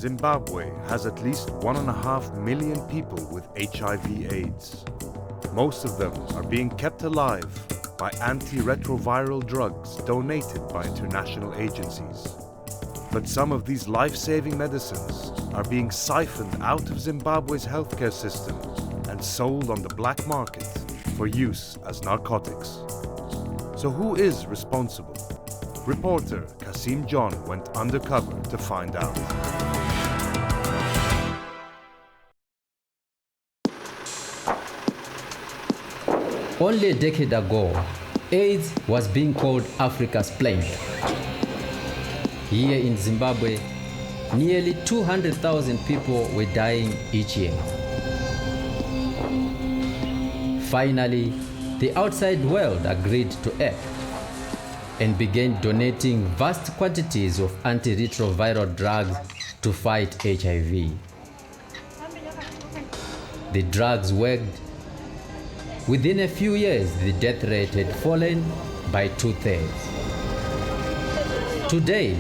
Zimbabwe has at least 1.5 million people with HIV/AIDS. Most of them are being kept alive by antiretroviral drugs donated by international agencies. But some of these life-saving medicines are being siphoned out of Zimbabwe's healthcare system and sold on the black market for use as narcotics. So who is responsible? Reporter Kasim John went undercover to find out. Only a decade ago, AIDS was being called Africa's plague. Here in Zimbabwe, nearly 200,000 people were dying each year. Finally, the outside world agreed to act and began donating vast quantities of antiretroviral drugs to fight HIV. The drugs worked. Within a few years, the death rate had fallen by 2/3. Today,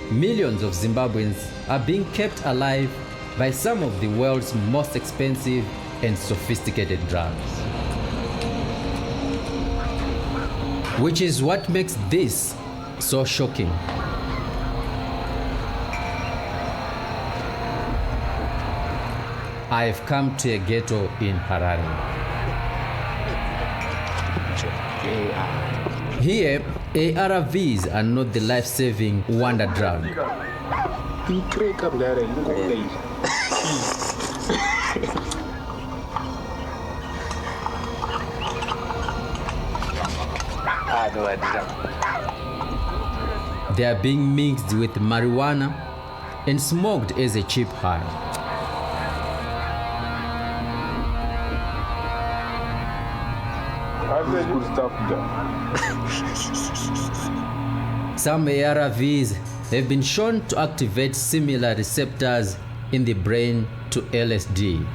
millions of Zimbabweans are being kept alive by some of the world's most expensive and sophisticated drugs. Which is what makes this so shocking. I have come to a ghetto in Harare. Here, ARVs are not the life-saving wonder drug. They are being mixed with marijuana and smoked as a cheap high. Some ARVs have been shown to activate similar receptors in the brain to LSD.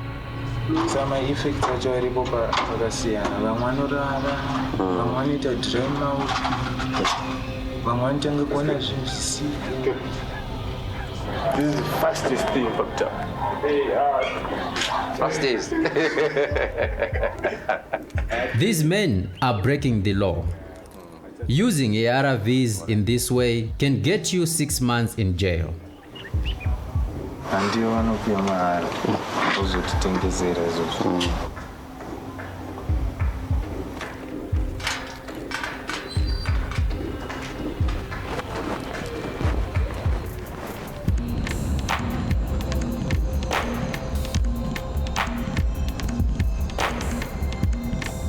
Some effects are very popular. This is the fastest thing, doctor. Fastest. These men are breaking the law. Using ARVs in this way can get you 6 months in jail. And you want to be a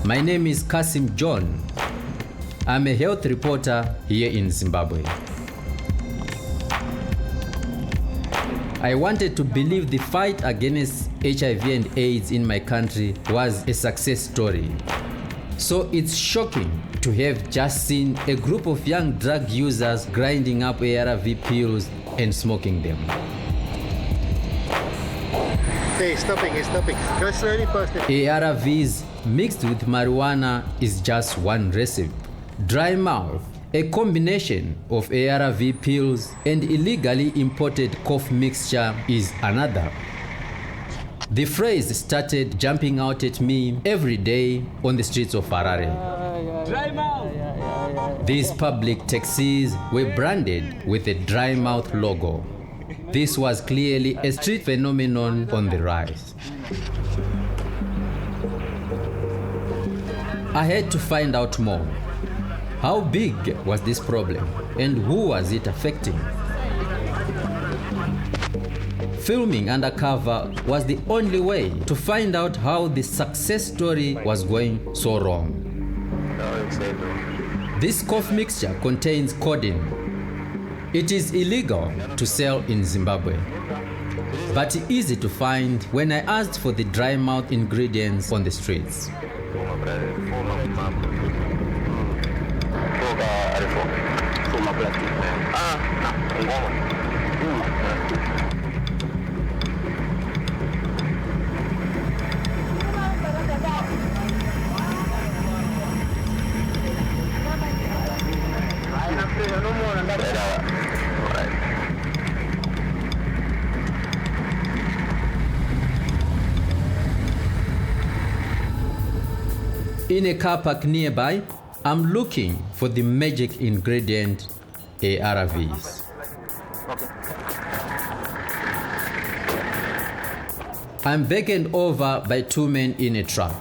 My name is Kasim John. I'm a health reporter here in Zimbabwe. I wanted to believe the fight against HIV and AIDS in my country was a success story. So it's shocking to have just seen a group of young drug users grinding up ARV pills and smoking them. Hey, stopping. Go slowly past it. ARVs mixed with marijuana is just one recipe. Dry mouth, a combination of ARV pills and illegally imported cough mixture, is another. The phrase started jumping out at me every day on the streets of Harare. Dry mouth. These public taxis were branded with a dry mouth logo. This was clearly a street phenomenon on the rise. I had to find out more. How big was this problem and who was it affecting? Filming Undercover was the only way to find out how the success story was going so wrong. This cough mixture contains codeine. It is illegal to sell in Zimbabwe, but easy to find when I asked for the dry mouth ingredients on the streets. In a car park nearby, I'm looking for the magic ingredient, ARVs. I'm beckoned over by two men in a truck.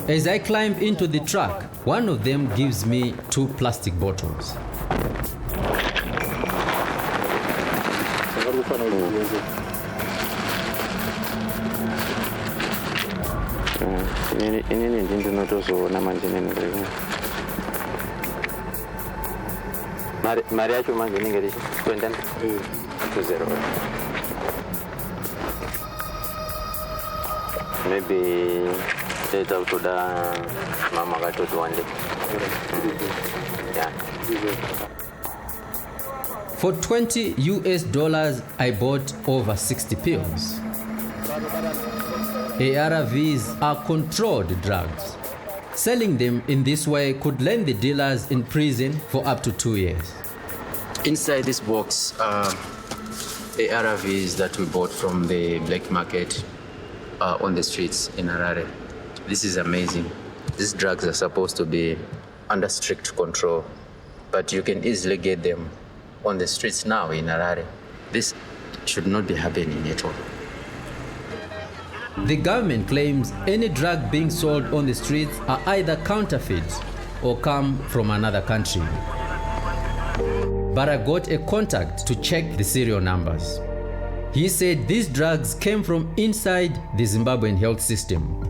As I climb into the truck, one of them gives me 2 plastic bottles. Maybe later to the mama got to one day. Yeah. For $20 US, I bought over 60 pills. ARVs are controlled drugs. Selling them in this way could land the dealers in prison for up to 2 years. Inside this box are ARVs that we bought from the black market on the streets in Harare. This is amazing. These drugs are supposed to be under strict control, but you can easily get them on the streets now in Harare. This should not be happening at all. The government claims any drug being sold on the streets are either counterfeit or come from another country. But I got a contact to check the serial numbers. He said these drugs came from inside the Zimbabwean health system.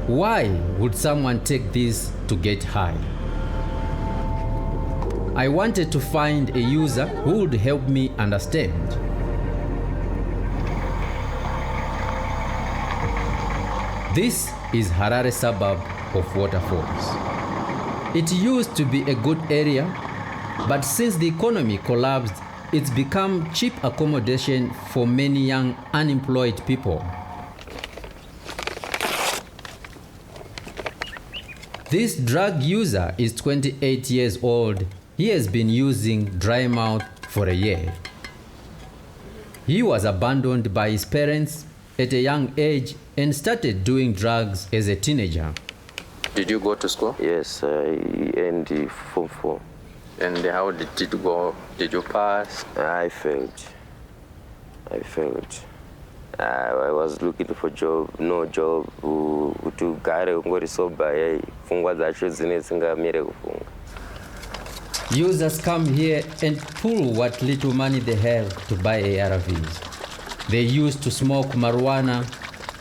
Why would someone take this to get high? I wanted to find a user who would help me understand. This is Harare suburb of Waterfalls. It used to be a good area, but since the economy collapsed, it's become cheap accommodation for many young unemployed people. This drug user is 28 years old. He has been using dry mouth for a year. He was abandoned by his parents at a young age and started doing drugs as a teenager. Did you go to school? Yes, I ended Form 4. And how did it go? Did you pass? I failed. I was looking for job, no job. To gare ngori soba fungwa zacho zine singamire kufunga. Users come here and pull what little money they have to buy ARVs. They used to smoke marijuana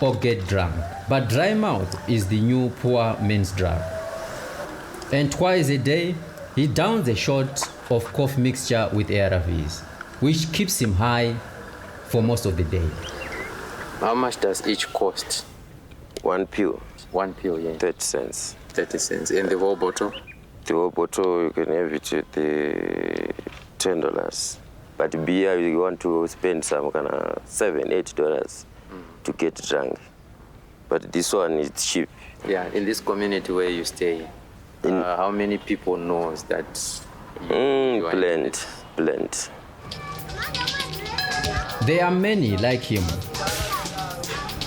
or get drunk. But dry mouth is the new poor man's drug. And twice a day, he downs a shot of cough mixture with ARVs, which keeps him high for most of the day. How much does each cost? 1 pill. 1 pill, yeah. 30 cents. 30 cents. And the whole bottle? The whole bottle, you can have it at $10. But beer, you want to spend some kind of $7, $8 to get drunk. But this one is cheap. Yeah, in this community where you stay, how many people knows that you are plenty. There are many like him.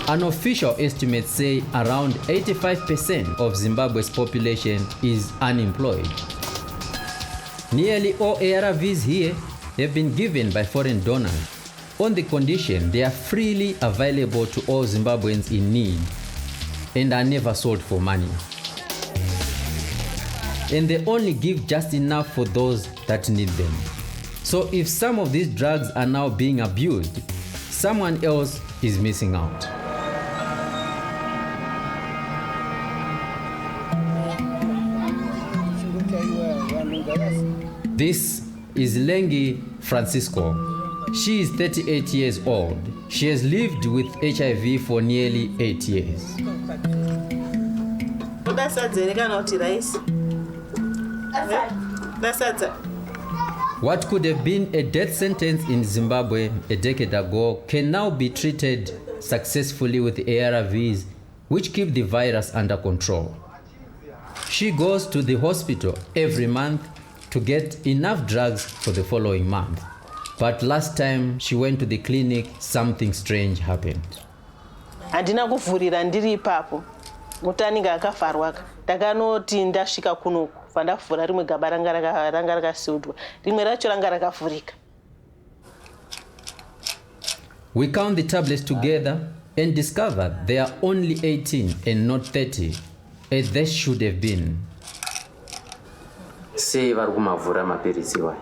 Unofficial estimates say around 85% of Zimbabwe's population is unemployed. Nearly all ARVs here have been given by foreign donors on the condition they are freely available to all Zimbabweans in need and are never sold for money. And they only give just enough for those that need them. So if some of these drugs are now being abused, someone else is missing out. This is Lengi Francisco. She is 38 years old. She has lived with HIV for nearly 8 years. That's rice. That's What could have been a death sentence in Zimbabwe a decade ago can now be treated successfully with ARVs, which keep the virus under control. She goes to the hospital every month to get enough drugs for the following month. But last time she went to the clinic, something strange happened. Handina kuvhurira ndiri ipapo. Mutani akafarwa. Takanoti ndasvika kunoku. Vandavhura rimwe gaba ranga rakasiudwa. Rimwe racho ranga rakavhurika. We count the tablets together and discover they are only 18 and not 30, as they should have been. Sei vari kumavhura mapirisi iwayo?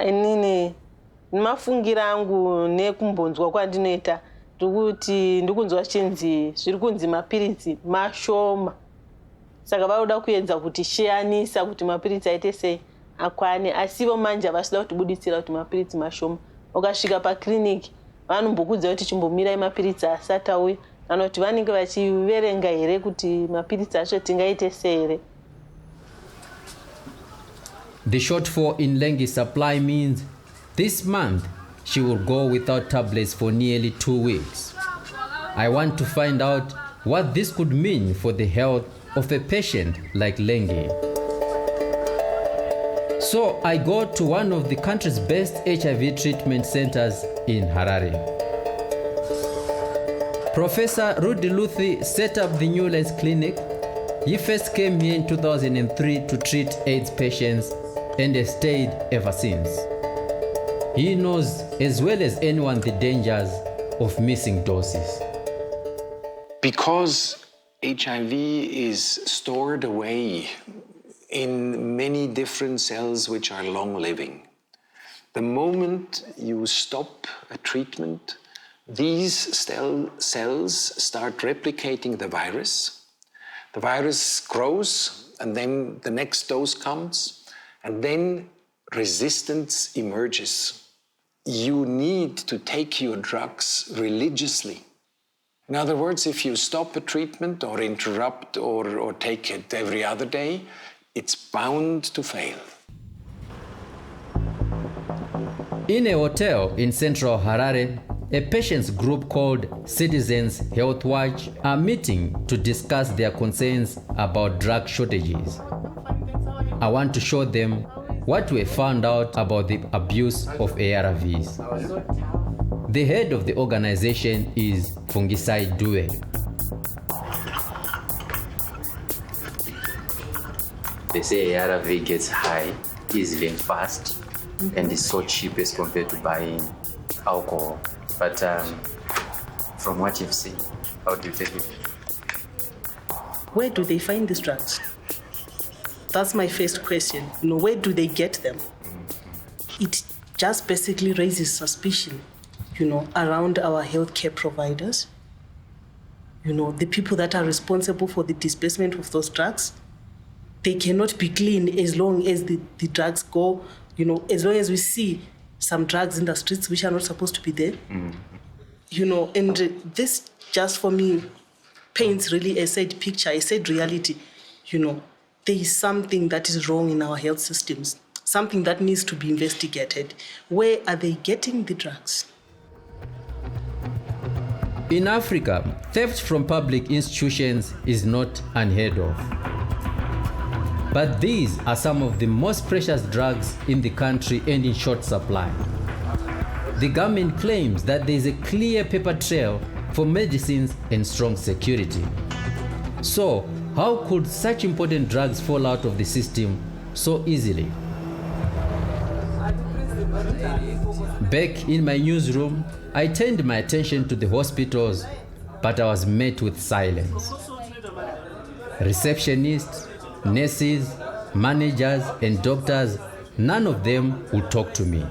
Inini mafungira angu nekumbonzwa kwandinoita ndikuti ndikunzwa chinzi zviri kunzi mapirisi mashoma. Saka vanoda kuedza kuti shiyanisa kuti mapirisi aite sei akwane, asivo manje vasida kutibuditsira kuti mapirisi mashoma. Ukasvika pakiriniki vanombokudza kuti chimbomirai mapirisi asati auya, kana kuti vanenge vachiverenga here kuti mapirisi acho tingaite sei here. The shortfall in Lengi's supply means this month she will go without tablets for nearly 2 weeks. I want to find out what this could mean for the health of a patient like Lengi. So I go to one of the country's best HIV treatment centers in Harare. Professor Rudy Luthi set up the Newlands Clinic. He first came here in 2003 to treat AIDS patients and has stayed ever since. He knows as well as anyone the dangers of missing doses. Because HIV is stored away in many different cells which are long-living. The moment you stop a treatment, these cells start replicating the virus. The virus grows, and then the next dose comes, and then resistance emerges. You need to take your drugs religiously. In other words, if you stop a treatment or interrupt or take it every other day, it's bound to fail. In a hotel in central Harare, a patients group called Citizens Health Watch are meeting to discuss their concerns about drug shortages. I want to show them what we found out about the abuse of ARVs. The head of the organization is Fungisai Due. They say ARV gets high easily and fast, and is so cheap as compared to buying alcohol. But from what you've seen, how do you take it? Where do they find these drugs? That's my first question. Where do they get them? It just basically raises suspicion, around our healthcare providers. The people that are responsible for the disbursement of those drugs, they cannot be clean as long as the drugs go, as long as we see some drugs in the streets which are not supposed to be there. And this just for me paints really a sad picture, a sad reality. There is something that is wrong in our health systems, something that needs to be investigated. Where are they getting the drugs? In Africa, theft from public institutions is not unheard of. But these are some of the most precious drugs in the country and in short supply. The government claims that there is a clear paper trail for medicines and strong security. So, how could such important drugs fall out of the system so easily? Back in my newsroom, I turned my attention to the hospitals, but I was met with silence. Receptionists, nurses, managers, and doctors, none of them would talk to me.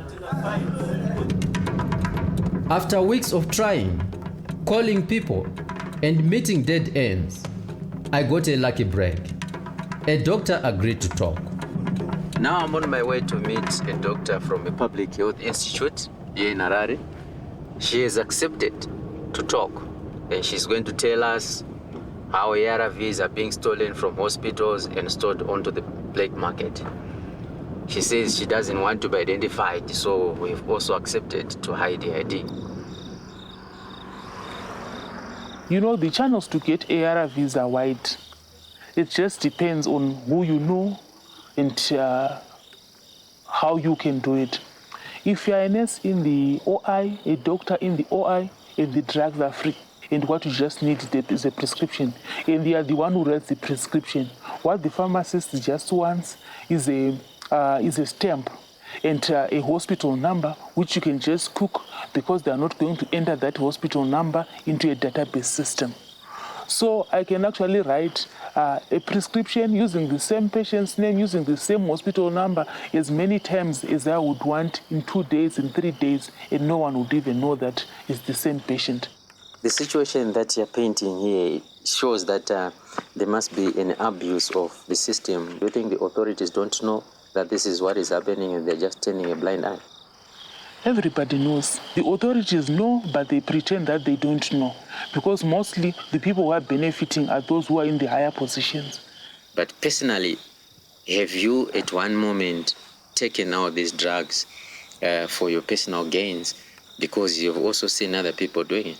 After weeks of trying, calling people, and meeting dead ends, I got a lucky break. A doctor agreed to talk. Now I'm on my way to meet a doctor from a public health institute here in Harare. She has accepted to talk, and she's going to tell us how ARVs are being stolen from hospitals and stored onto the black market. She says she doesn't want to be identified, so we've also accepted to hide the ID. You know, the channels to get ARVs are wide. It just depends on who you know and how you can do it. If you're a nurse in the OI, a doctor in the OI, and the drugs are free, and what you just need is a prescription, and they are the one who writes the prescription. What the pharmacist just wants is a stamp and a hospital number, which you can just cook because they are not going to enter that hospital number into a database system. So I can actually write a prescription using the same patient's name, using the same hospital number as many times as I would want in 2 days, in 3 days, and no one would even know that it's the same patient. The situation that you're painting here shows that there must be an abuse of the system. Do you think the authorities don't know that this is what is happening and they're just turning a blind eye? Everybody knows. The authorities know, but they pretend that they don't know. Because mostly the people who are benefiting are those who are in the higher positions. But personally, have you at one moment taken out these drugs for your personal gains because you've also seen other people doing it?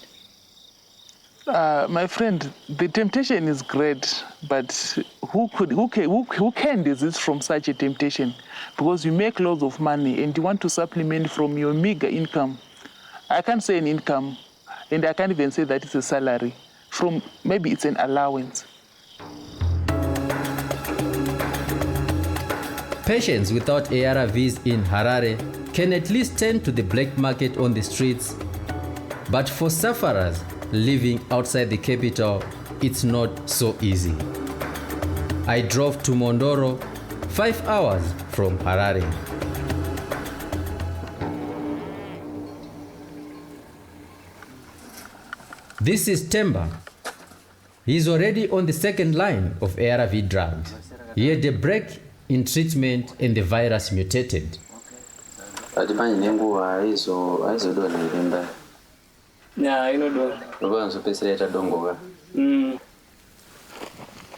My friend, the temptation is great, but who can desist from such a temptation? Because you make lots of money and you want to supplement from your meager income. I can't say an income, and I can't even say that it's a salary. Maybe it's an allowance. Patients without ARVs in Harare can at least turn to the black market on the streets. But for sufferers living outside the capital, it's not so easy. I drove to Mondoro, 5 hours from Harare. This is Temba. He's already on the second line of ARV drugs. He had a break in treatment and the virus mutated.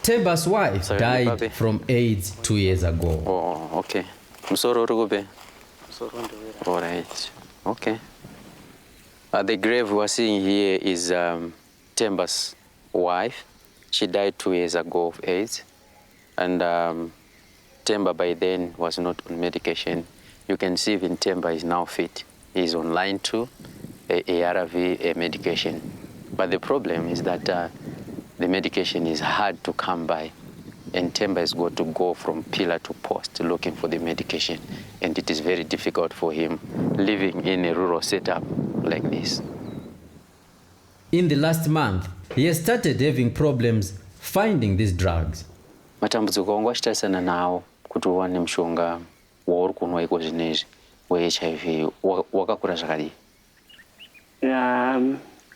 Temba's wife died from AIDS 2 years ago. Oh, okay. All right. Okay. The grave we're seeing here is Temba's wife. She died 2 years ago of AIDS. And Temba by then was not on medication. You can see even Temba is now fit. He's on line 2, ARV medication. But the problem is that the medication is hard to come by. And Temba is going to go from pillar to post looking for the medication. And it is very difficult for him living in a rural setup like this. In the last month, he has started having problems finding these drugs. Matambudziko wangu achitarisana nawo kuti uwane mushonga wauri kunwa iko zvinezvi we-HIV wakakura zvakadii?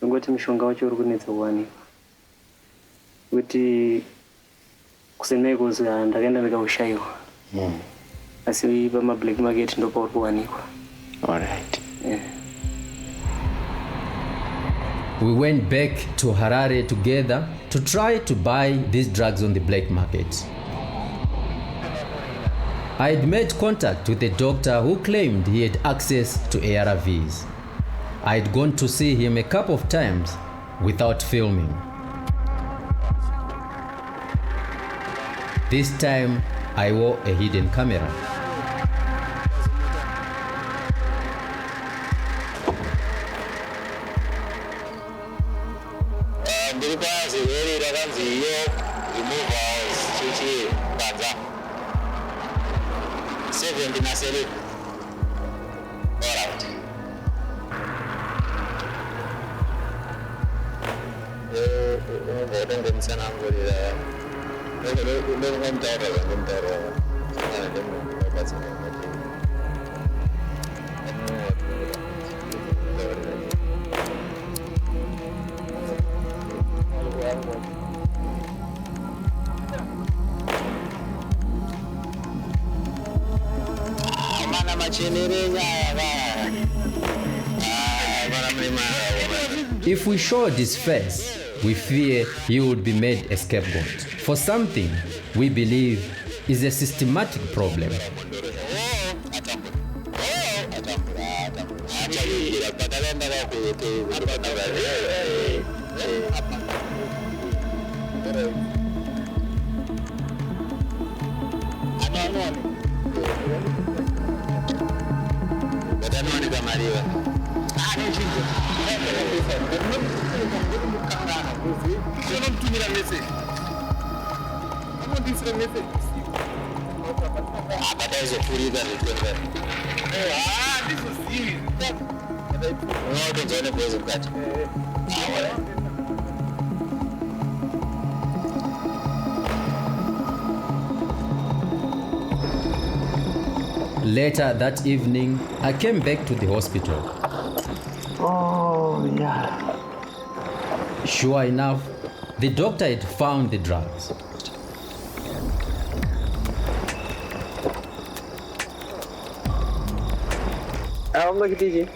Ngoti mushonga wacho uri kunetsa kuwanikwa. Kuti kusemei kuzi ndakaenda ndikaushayiwa. Asi pama-black market ndo pauri kuwanikwa. All right. Yeah. We went back to Harare together to try to buy these drugs on the black market. I had made contact with a doctor who claimed he had access to ARVs. I had gone to see him a couple of times without filming. This time, I wore a hidden camera. If we showed his face, we fear he would be made a scapegoat for something we believe is a systematic problem. Later that evening, I came back to the hospital. Oh, yeah. Sure enough, the doctor had found the drugs. How much did you?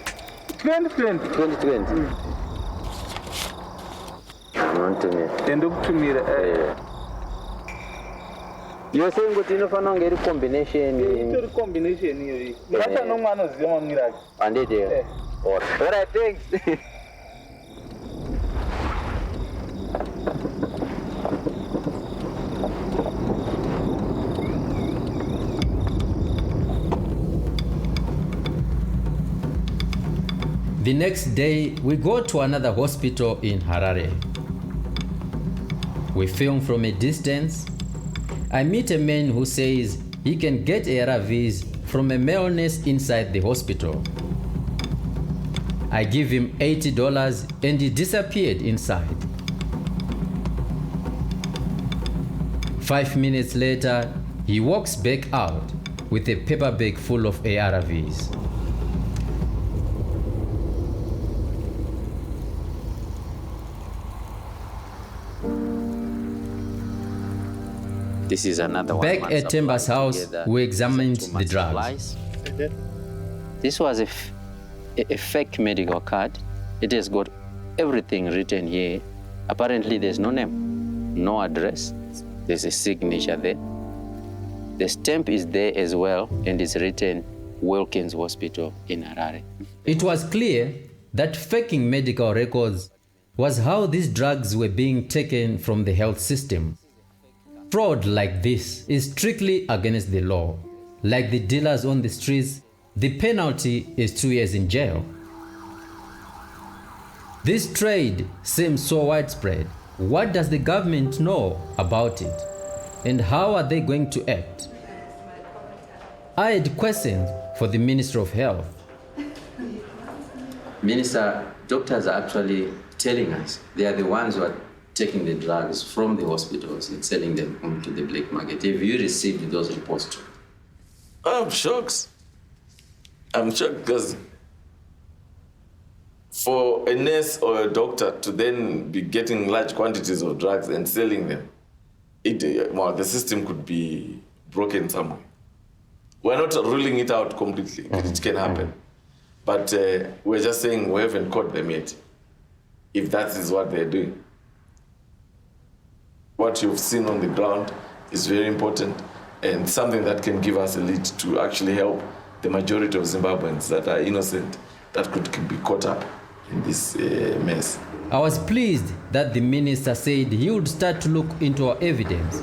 2020. 2020. Not to me. You're saying that you know get a combination. It's a combination here. But I know man is the miracle. And it is. All right, thanks. The next day, we go to another hospital in Harare. We film from a distance. I meet a man who says he can get ARVs from a male nurse inside the hospital. I give him $80 and he disappeared inside. 5 minutes later, he walks back out with a paper bag full of ARVs. This is another one. Back at Temba's house, we examined the drugs. This was a fake medical card. It has got everything written here. Apparently, there's no name, no address. There's a signature there. The stamp is there as well, and it's written Wilkins Hospital in Harare. It was clear that faking medical records was how these drugs were being taken from the health system. Fraud like this is strictly against the law. Like the dealers on the streets, the penalty is 2 years in jail. This trade seems so widespread. What does the government know about it? And how are they going to act? I had questions for the Minister of Health. Minister, doctors are actually telling us they are the ones who are taking the drugs from the hospitals and selling them onto the black market. Have you received those reports too? I'm shocked. I'm shocked because for a nurse or a doctor to then be getting large quantities of drugs and selling them, the system could be broken somewhere. We're not ruling it out completely. It can happen. But we're just saying we haven't caught them yet, if that is what they're doing. What you've seen on the ground is very important and something that can give us a lead to actually help the majority of Zimbabweans that are innocent that could be caught up in this mess. I was pleased that the minister said he would start to look into our evidence,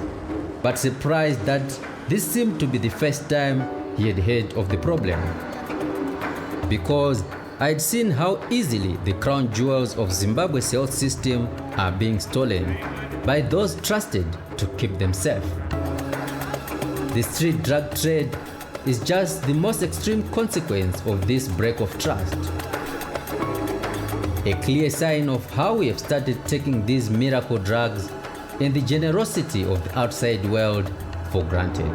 but surprised that this seemed to be the first time he had heard of the problem. Because I had seen how easily the crown jewels of Zimbabwe's health system are being stolen by those trusted to keep them safe. The street drug trade is just the most extreme consequence of this break of trust. A clear sign of how we have started taking these miracle drugs and the generosity of the outside world for granted.